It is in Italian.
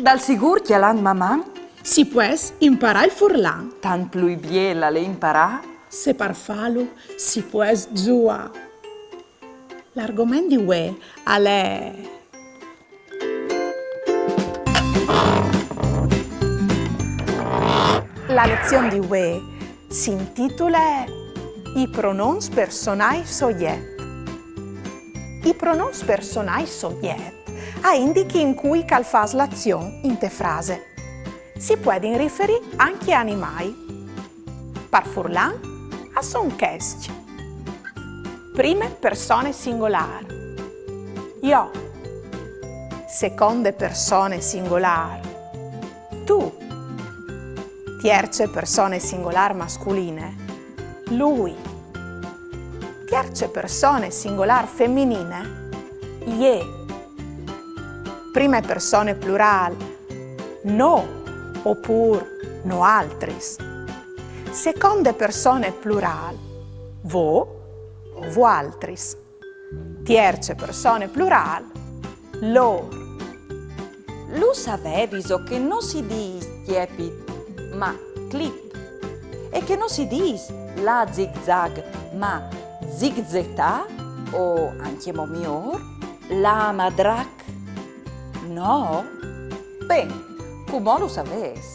Dal sigur chialan maman? Si pués imparar il furlan. Tan plui biela le imparà? Se par falo si pués giua. L'argomento di ue è la lezione di ue si intitola I pronoms personali soviet. I pronoms personali soviet indichi in cui cal fas l'azione in te frase. Si pueden riferire anche a animali. Par furlan a son chest. Prime persone singolari. Io. Seconde persone singolari. Tu. Tierce persone singolari mascoline. Lui. Tierce persone singolari femminine. Ie. Prime persone plurali. No, oppure no altris. Seconde persone plurali. Vo, voaltris. Tierce persone plurali. Lor. Lo saveviso che non si dice tiepit, ma clip. E che non si dice la zigzag, ma zigzetta o anche momior, la madrac. No? Bene, come lo saves?